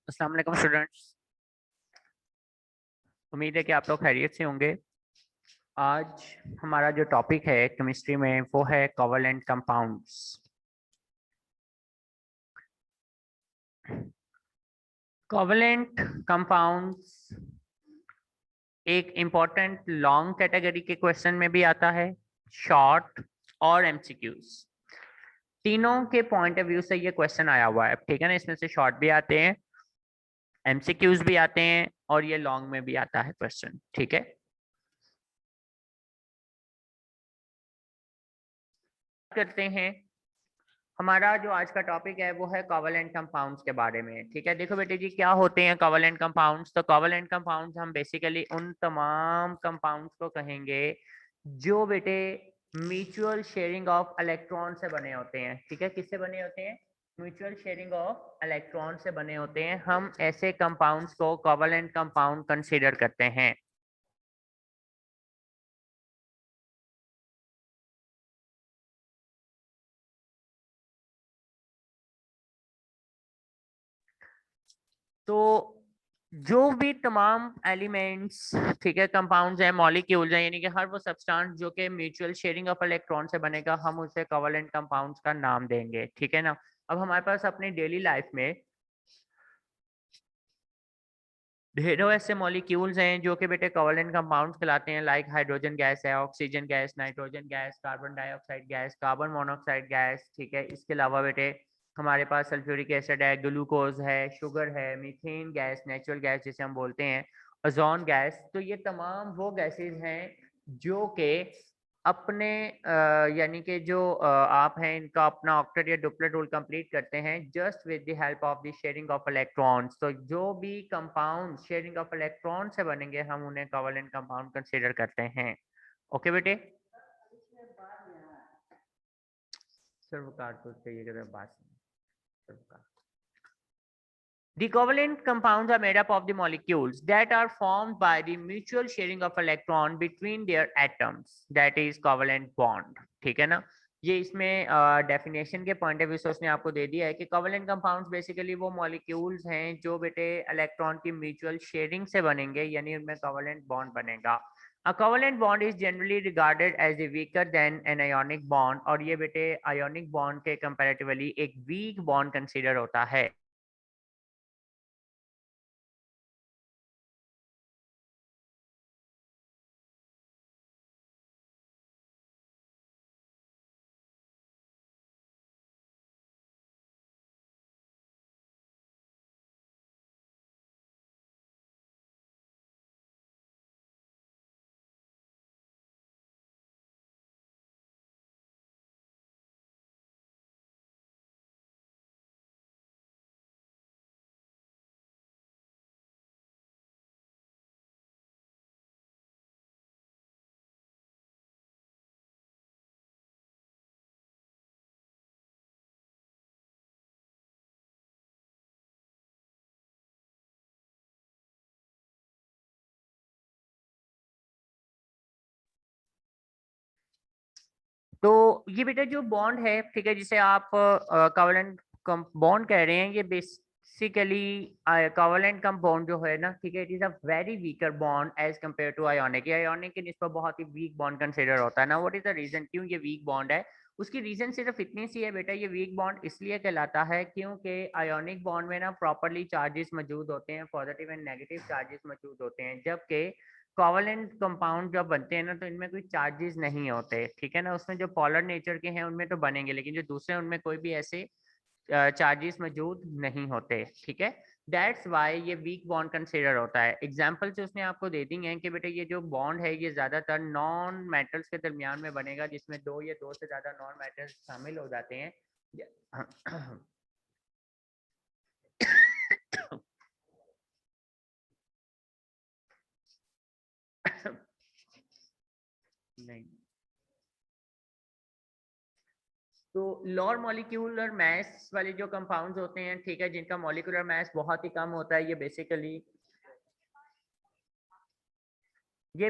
अस्सलाम वालेकुम स्टूडेंट्स। उम्मीद है कि आप लोग खैरियत से होंगे। आज हमारा जो टॉपिक है केमिस्ट्री में वो है कोवैलेंट कंपाउंड्स। कोवैलेंट कंपाउंड्स एक इम्पॉर्टेंट लॉन्ग कैटेगरी के क्वेश्चन में भी आता है, शॉर्ट और एमसीक्यूज तीनों के पॉइंट ऑफ व्यू से ये क्वेश्चन आया हुआ है। ठीक है ना, इसमें से शॉर्ट भी आते हैं, एमसीक्यूज भी आते हैं और ये लॉन्ग में भी आता है क्वेश्चन। ठीक है, करते हैं। हमारा जो आज का टॉपिक है वो है कोवैलेंट कंपाउंड्स के बारे में। ठीक है, देखो बेटे जी, क्या होते हैं कोवैलेंट कंपाउंड्स। तो कोवैलेंट कंपाउंड्स हम बेसिकली उन तमाम कंपाउंड्स को कहेंगे जो बेटे म्यूचुअल शेयरिंग ऑफ इलेक्ट्रॉन से बने होते हैं। ठीक है, किससे बने होते हैं? म्यूचुअल शेयरिंग ऑफ इलेक्ट्रॉन से बने होते हैं। हम ऐसे कंपाउंड्स को कोवैलेंट कंपाउंड कंसीडर करते हैं। तो जो भी तमाम एलिमेंट्स, ठीक है, कंपाउंड्स हैं, मॉलिक्यूल्स हैं, यानी कि हर वो सब्सटेंस जो कि म्यूचुअल शेयरिंग ऑफ इलेक्ट्रॉन से बनेगा, हम उसे कोवैलेंट कंपाउंड्स का नाम देंगे। ठीक है ना। अब हमारे पास अपनी डेली लाइफ में ढेरों ऐसे मॉलिक्यूल्स हैं जो कि बेटे कोवैलेंट कंपाउंड्स कहलाते हैं। लाइक हाइड्रोजन गैस है, oxygen gas, nitrogen gas, carbon dioxide gas, carbon monoxide gas. ठीक है, इसके अलावा बेटे हमारे पास सल्फ्यूरिक एसिड है, ग्लूकोज है, शुगर है, मीथेन गैस, नेचुरल गैस जिसे हम बोलते हैं, ओजोन गैस। तो ये तमाम वो गैसेज हैं जो कि अपने यानी कि जो आप हैं इनका अपना ऑक्टेट या डुप्लेट रूल कंप्लीट करते हैं just with the help of the sharing of electrons. तो जो भी कंपाउंड शेयरिंग ऑफ इलेक्ट्रॉन से बनेंगे हम उन्हें कोवैलेंट कंपाउंड कंसीडर करते हैं। ओके बेटे, सर्वकार तो चाहिए बात। The covalent compounds are made up of the molecules that are formed by the mutual sharing of electron between their atoms, that is covalent bond. ठीक है ना। ये इसमें डेफिनेशन के पॉइंट ऑफ व्यू से उसने आपको दे दिया है कि कोवैलेंट कंपाउंड्स बेसिकली वो मॉलिक्यूल्स हैं जो बेटे इलेक्ट्रॉन की म्यूचुअल शेयरिंग से बनेंगे, यानी उनमें कोवैलेंट बॉन्ड बनेगा। A covalent bond is generally regarded as a weaker than an ionic bond, और ये बेटे ionic bond के comparatively एक weak bond consider होता है। तो ये बेटा जो बॉन्ड है, ठीक है, जिसे आप कोवैलेंट बॉन्ड कह रहे हैं, ये बेसिकली कोवैलेंट कंपाउंड जो है ना, ठीक है, it is a very weaker bond as compare to ionic. Ionic के निस्बत बहुत ही वीक बॉन्ड कंसिडर होता है ना। व्हाट इज द रीजन क्यों ये वीक बॉन्ड है? उसकी रीजन सिर्फ इतनी सी है बेटा, ये वीक बॉन्ड इसलिए कहलाता है क्योंकि आयोनिक बॉन्ड में ना प्रॉपरली चार्जेस मौजूद होते हैं, पॉजिटिव एंड नेगेटिव चार्जेस मौजूद होते हैं, जबकि कोवैलेंट कंपाउंड जब बनते हैं ना तो इनमें कोई चार्जेस नहीं होते। ठीक है ना, उसमें जो पोलर नेचर के हैं उनमें तो बनेंगे, लेकिन जो दूसरे उनमें कोई भी ऐसे चार्जेस मौजूद नहीं होते। ठीक है, दैट्स वाई ये वीक बॉन्ड कंसिडर होता है। एग्जाम्पल से उसने आपको दे दी है कि बेटा ये जो बॉन्ड है ये ज्यादातर नॉन मेटल्स के दरमियान में बनेगा, जिसमें दो या दो से ज्यादा नॉन मेटल्स शामिल हो जाते हैं। नहीं, तो लोअर मॉलिक्यूलर मास वाले जो कंपाउंड्स होते हैं, ठीक है, जिनका मॉलिक्यूलर मास बहुत ही कम होता है, ये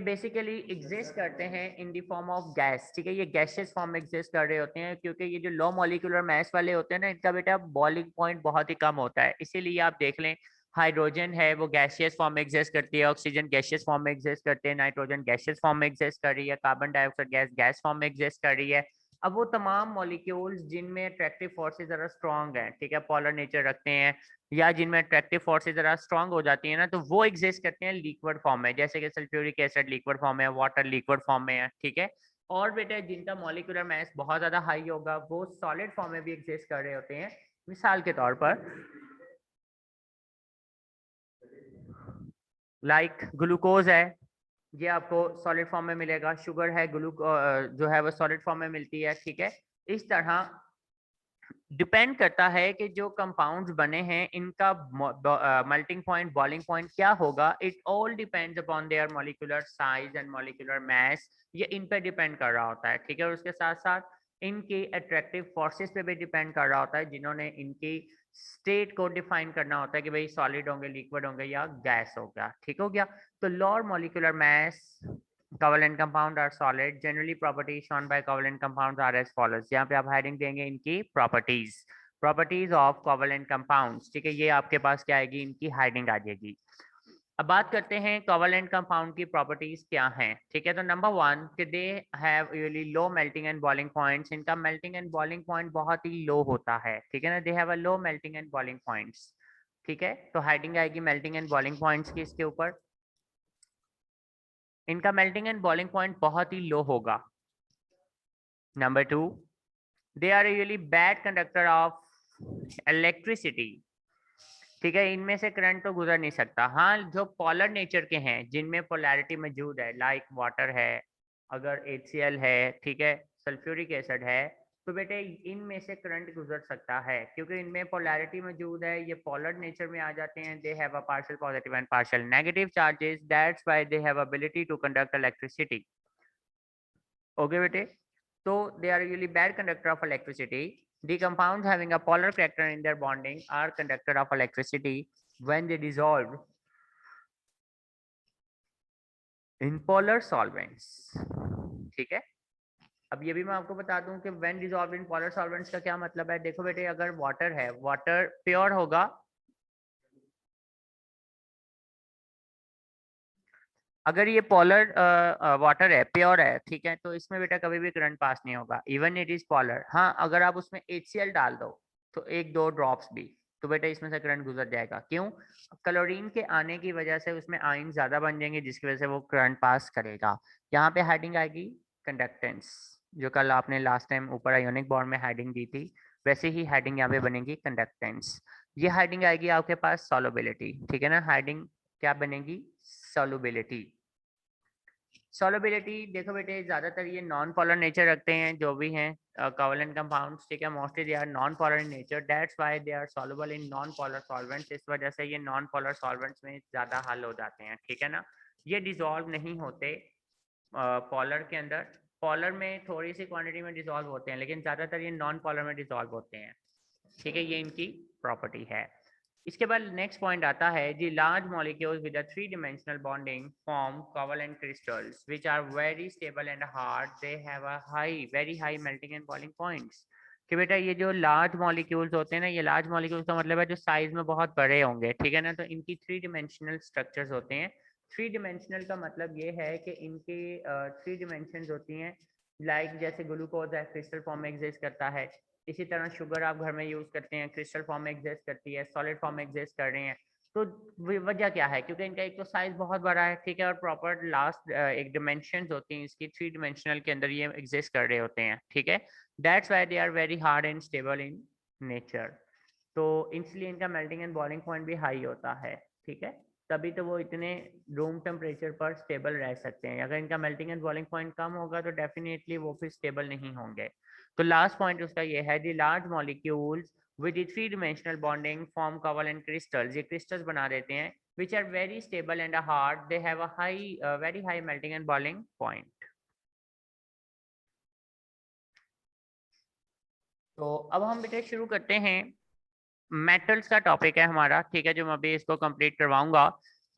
बेसिकली एग्जिस्ट करते हैं in the form of gas. ठीक है, ये गैसेस फॉर्म में एग्जिस्ट कर रहे होते हैं क्योंकि ये जो लो मॉलिक्यूलर मास वाले होते हैं ना, इनका बेटा बॉइलिंग पॉइंट बहुत ही कम होता है। इसीलिए आप देख लें हाइड्रोजन है वो गैसियस फॉर्म में एग्जिस्ट करती है, ऑक्सीजन गैसियस फॉर्म में एग्जिस्ट करते हैं, नाइट्रोजन गैसियस फॉर्म में एग्जिस्ट कर रही है, carbon dioxide gas gas form में एग्जिस्ट कर रही है। अब वो तमाम मॉलिक्यूल्स जिनमें अट्रैक्टिव फोर्सेस जरा स्ट्रॉन्ग हैं, ठीक है, पोलर नेचर रखते हैं, या जिनमें अट्रैक्टिव फोर्सेस जरा स्ट्रॉन्ग हो जाती है ना, तो वो एग्जिस्ट करते हैं लिक्विड फॉर्म में, जैसे कि सल्फ्यूरिक एसिड लिक्विड फॉर्म में, वाटर लिक्विड फॉर्म में है, ठीक है। और बेटा जिनका मॉलिक्यूलर मास बहुत ज्यादा हाई होगा वो सॉलिड फॉर्म में भी एग्जिस्ट कर रहे होते हैं। मिसाल के तौर पर लाइक ग्लूकोज है, ये आपको सॉलिड फॉर्म में मिलेगा, शुगर है जो है वो सॉलिड फॉर्म में मिलती है, ठीक है। इस तरह डिपेंड करता है कि जो कंपाउंड्स बने हैं इनका मेल्टिंग पॉइंट बॉइलिंग पॉइंट क्या होगा। It all depends upon their molecular size and molecular mass, ये इन पे डिपेंड कर रहा होता है, ठीक है। और उसके साथ साथ इनकी अट्रैक्टिव फोर्सेस पे भी डिपेंड कर रहा होता है, जिन्होंने इनकी स्टेट को डिफाइन करना होता है कि भाई सॉलिड होंगे, लिक्विड होंगे या गैस होगा, ठीक हो गया। तो lower molecular mass covalent compound are solid. Generally properties shown by covalent compounds are as follows. यहाँ पे आप हेडिंग देंगे इनकी प्रॉपर्टीज ऑफ कोवेलेंट कंपाउंड्स, ठीक है। ये आपके पास क्या आएगी, इनकी हेडिंग आ जाएगी। अब बात करते हैं कोवेलेंट कंपाउंड की प्रॉपर्टीज क्या हैं, ठीक है। तो नंबर 1 कि they have really low melting and boiling points, इनका मेल्टिंग एंड बॉइलिंग पॉइंट बहुत ही लो होता है, ठीक है ना। They have a low melting and boiling points, ठीक है। तो हेडिंग आएगी मेल्टिंग एंड बॉइलिंग पॉइंट्स की इसके ऊपर। इनका मेल्टिंग एंड बॉइलिंग पॉइंट बहुत ही लो होगा। Number 2 they are really bad conductor of electricity, ठीक है। इनमें से करंट तो गुजर नहीं सकता। हाँ, जो पोलर नेचर के हैं जिनमें पोलैरिटी मौजूद है, लाइक वाटर है, अगर HCl है, ठीक है, सल्फ्यूरिक एसिड है, तो बेटे इनमें से करंट गुजर सकता है क्योंकि इनमें पोलैरिटी मौजूद है, ये पोलर नेचर में आ जाते हैं। They have a partial positive and partial negative charges, that's why they have ability to conduct electricity. Okay बेटे, so they are really bad conductor of electricity. The compounds having a polar character in their bonding are conductor of electricity when they dissolve in polar solvents, ठीक है। अब ये भी मैं आपको बता दूं कि when dissolved in polar solvents का क्या मतलब है। देखो बेटे, अगर वाटर है, वाटर प्योर होगा, अगर ये पोलर वाटर है, प्योर है, ठीक है, तो इसमें बेटा कभी भी करंट पास नहीं होगा, इवन इट इज पोलर। हाँ, अगर आप उसमें HCl डाल दो तो एक दो ड्रॉप्स भी, तो बेटा इसमें से करंट गुजर जाएगा। क्यों? क्लोरीन के आने की वजह से उसमें आयन ज्यादा बन जाएंगे, जिसकी वजह से वो करंट पास करेगा। यहाँ पे हेडिंग आएगी कंडक्टेंस, जो कल आपने लास्ट टाइम ऊपर आयोनिक बॉन्ड में हेडिंग दी थी, वैसे ही हेडिंग यहाँ पे बनेगी कंडक्टेंस। ये हेडिंग आएगी आपके पास सॉल्युबिलिटी, ठीक है ना। हेडिंग क्या बनेगी? सॉल्युबिलिटी। सॉल्युबिलिटी देखो बेटे, ज्यादातर ये नॉन पोलर नेचर रखते हैं जो भी हैं कोवेलेंट कंपाउंड्स, ठीक है। Mostly they are non polar in nature, that's why they are soluble in non polar solvents. इस वजह से ये नॉन पोलर सॉल्वेंट्स में ज्यादा हल हो जाते हैं, ठीक है ना। ये डिसॉल्व नहीं होते पोलर के अंदर, पोलर में थोड़ी सी क्वांटिटी में डिसॉल्व होते हैं, लेकिन ज्यादातर ये नॉन पोलर में डिसॉल्व होते हैं, ठीक है। ये इनकी प्रॉपर्टी है। इसके बाद नेक्स्ट पॉइंट आता है जी, large molecules with a 3 dimensional bonding form covalent crystals which are very stable and hard, they have a high very high melting and boiling points. कि बेटा ये जो लार्ज मॉलिक्यूल्स होते हैं ना, ये लार्ज मॉलिक्यूल्स का मतलब है जो साइज में बहुत बड़े होंगे, ठीक है ना। तो इनकी 3 dimensional स्ट्रक्चर्स होते हैं। 3 dimensional का मतलब ये है कि इनके 3 dimensions होती हैं, लाइक जैसे ग्लूकोज है क्रिस्टल फॉर्म में एग्जिस्ट करता है, इसी तरह शुगर आप घर में यूज करते हैं, क्रिस्टल फॉर्म में एग्जिस्ट करती है, सॉलिड फॉर्म में एग्जिस्ट कर रहे हैं। तो वजह क्या है? क्योंकि इनका एक तो साइज बहुत बड़ा है, ठीक है, और प्रॉपर लास्ट एक डिमेंशंस होती हैं इसकी 3 dimensional के अंदर ये एग्जिस्ट कर रहे होते हैं, ठीक है। That's why they are very hard and stable in nature. तो इसलिए इनका मेल्टिंग एंड बॉइलिंग पॉइंट भी हाई होता है, ठीक है। तभी तो वो इतने रूम टेम्परेचर पर स्टेबल रह सकते हैं। अगर इनका मेल्टिंग एंड बॉइलिंग पॉइंट कम होगा तो डेफिनेटली वो फिर स्टेबल नहीं होंगे। तो लास्ट पॉइंट उसका ये है, the large molecules with the 3 dimensional bonding form covalent crystals, ये crystals बना देते हैं which are very stable and hard, they have a high very high melting and boiling point। तो अब हम बेटे शुरू करते हैं, मेटल्स का टॉपिक है हमारा, ठीक है, जो मैं अभी इसको कंप्लीट करवाऊंगा।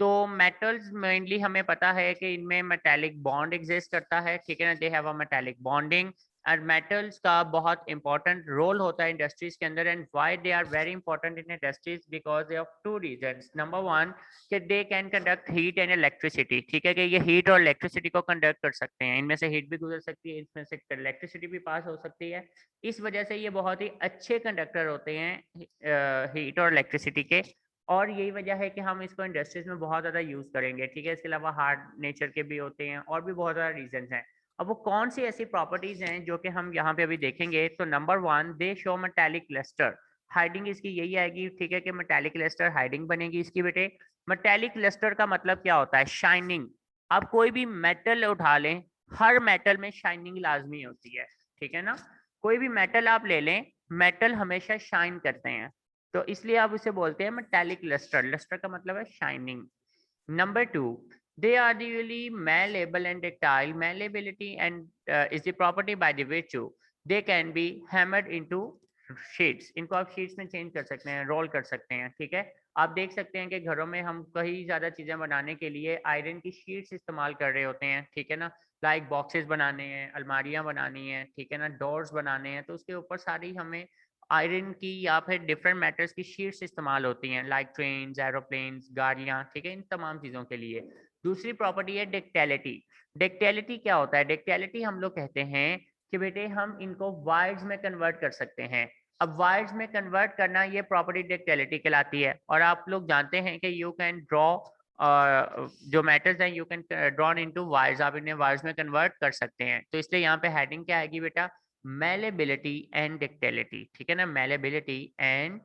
तो मेटल्स मेनली हमें पता है कि इनमें मेटालिक बॉन्ड एग्जिस्ट करता है, ठीक है ना। They have a metallic bonding और मेटल्स का बहुत इंपॉर्टेंट रोल होता है इंडस्ट्रीज के अंदर and why they are very important in industries because of two reasons. Number one कि they can conduct heat and electricity, ठीक है, कि ये हीट और इलेक्ट्रिसिटी को कंडक्ट कर सकते हैं। इनमें से हीट भी गुजर सकती है, इसमें से इलेक्ट्रिसिटी भी पास हो सकती है। इस वजह से ये बहुत ही अच्छे कंडक्टर होते हैं हीट और इलेक्ट्रिसिटी के, और यही वजह है कि हम इसको इंडस्ट्रीज में बहुत ज़्यादा यूज़ करेंगे, ठीक है। इसके अलावा हार्ड नेचर के भी होते हैं और भी बहुत ज़्यादा रीजंस हैं। अब वो कौन सी ऐसी प्रॉपर्टीज हैं जो कि हम यहाँ पे अभी देखेंगे। तो number one, they show metallic lustre, heading इसकी यही आएगी, ठीक है, कि मेटालिक लस्टर हाइडिंग बनेगी इसकी बेटे। मेटालिक लस्टर का मतलब क्या होता है? शाइनिंग। आप कोई भी मेटल उठा लें, हर मेटल में शाइनिंग लाजमी होती है, ठीक है ना। कोई भी मेटल आप ले लें, मेटल हमेशा शाइन करते हैं, तो इसलिए आप उसे बोलते हैं मेटालिक लस्टर। लस्टर का मतलब है shining. Number two, they are usually malleable and ductile. Malleability and is the property by the virtue they can be hammered into sheets. इनको आप sheets में change कर सकते हैं, roll कर सकते हैं, ठीक है। आप देख सकते हैं कि घरों में हम कई ज़्यादा चीज़ें बनाने के लिए आयरन की शीट्स इस्तेमाल कर रहे होते हैं, ठीक है ना। लाइक बॉक्सेस बनाने हैं, अलमारियाँ बनानी हैं, ठीक है ना, डोर्स बनाने हैं, तो उसके ऊपर सारी हमें आयरन की या फिर डिफरेंट मेटल्स की शीट्स इस्तेमाल होती हैं, लाइक ट्रेन्स, एरोप्लेन्स, गाड़ियाँ, ठीक है, इन तमाम चीज़ों के लिए। दूसरी प्रॉपर्टी है डक्टिलिटी। डक्टिलिटी क्या होता है? डक्टिलिटी हम लोग कहते हैं कि बेटे हम इनको वायर्स में कन्वर्ट कर सकते हैं। अब वायर्स में कन्वर्ट करना, ये प्रॉपर्टी डक्टिलिटी कहलाती है। और आप लोग जानते हैं कि यू कैन ड्रॉ जो मेटल्स हैं, you can drawn into wires, आप इन्हें वायर्स में कन्वर्ट कर सकते हैं। तो इसलिए यहाँ पे हेडिंग क्या आएगी बेटा? मैलेबिलिटी एंड डक्टिलिटी, ठीक है ना। मैलेबिलिटी एंड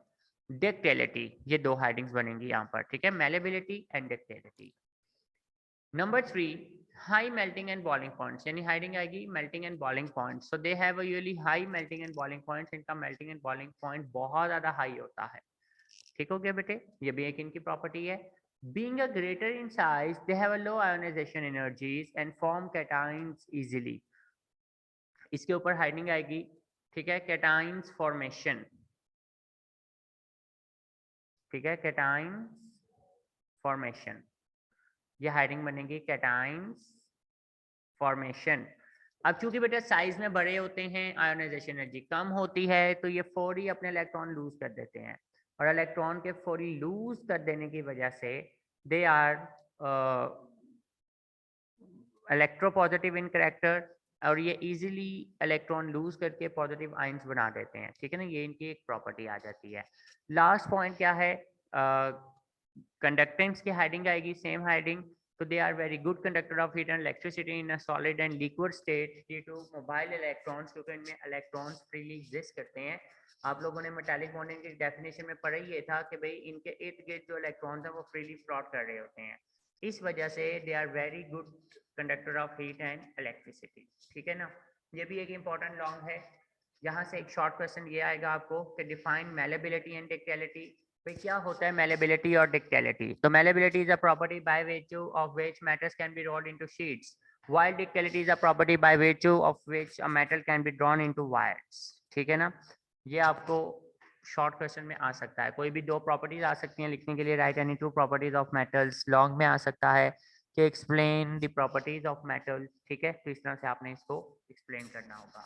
डक्टिलिटी, ये दो हेडिंग्स बनेंगी यहाँ पर, ठीक है, malleability and ductility. Number three, high melting and boiling points, यानी हेडिंग आएगी melting and boiling points. So they have usually high melting and boiling points, इनका मेल्टिंग एंड बॉइलिंग पॉइंट बहुत ज्यादा हाई होता है, ठीक हो गया बेटे, ये भी एक इनकी प्रॉपर्टी है। Being a greater in size, they have a low ionization energies and form cations easily. इसके ऊपर हाइडिंग आएगी, ठीक है, कैटाइंस फॉर्मेशन, ठीक है, कैटाइंस फॉर्मेशन, ये हाइडिंग बनेगी कैटाइंस फॉर्मेशन। अब चूंकि बेटा साइज में बड़े होते हैं, आयोनाइजेशन एनर्जी कम होती है, तो ये फौरी अपने इलेक्ट्रॉन लूज कर देते हैं, और इलेक्ट्रॉन के फौरी लूज कर देने की वजह से they are electropositive in character, और ये इजीली इलेक्ट्रॉन लूज करके पॉजिटिव आयंस बना देते हैं, ठीक है ना। ये इनकी एक प्रॉपर्टी आ जाती है। लास्ट पॉइंट क्या है? कंडक्टेंस की हाइडिंग आएगी, सेम हाइडिंग। तो they are very good conductor of heat and electricity in a solid and liquid state due to mobile electrons, क्योंकि इनमें इलेक्ट्रॉन्स फ्रीली एग्जिस्ट करते हैं। आप लोगों ने मेटालिक बॉन्डिंग की डेफिनेशन में पढ़ा ये था कि भाई इनके इर्द गिर्द जो इलेक्ट्रॉन्स हैं वो फ्रीली फ्लॉट कर रहे होते हैं, इस वजह से they are very good conductor of heat and electricity, ठीक है ना। ये भी एक इंपॉर्टेंट लॉन्ग है। यहाँ से एक शॉर्ट क्वेश्चन ये आएगा आपको कि डिफाइन मैलेबिलिटी एंड डक्टिलिटी। भाई क्या होता है मैलेबिलिटी और डक्टिलिटी? तो malleability is a property bye virtue of which metals can be rolled into sheets, while ductility is a property by virtue of which a metal can be drawn into wires, ठीक है ना। ये आपको short question में आ सकता है, कोई भी दो प्रॉपर्टीज आ सकती हैं लिखने के लिए, right any two properties of metals. Long में आ सकता है कि explain the properties of metals, ठीक है, तो इस तरह से आपने इसको एक्सप्लेन करना होगा।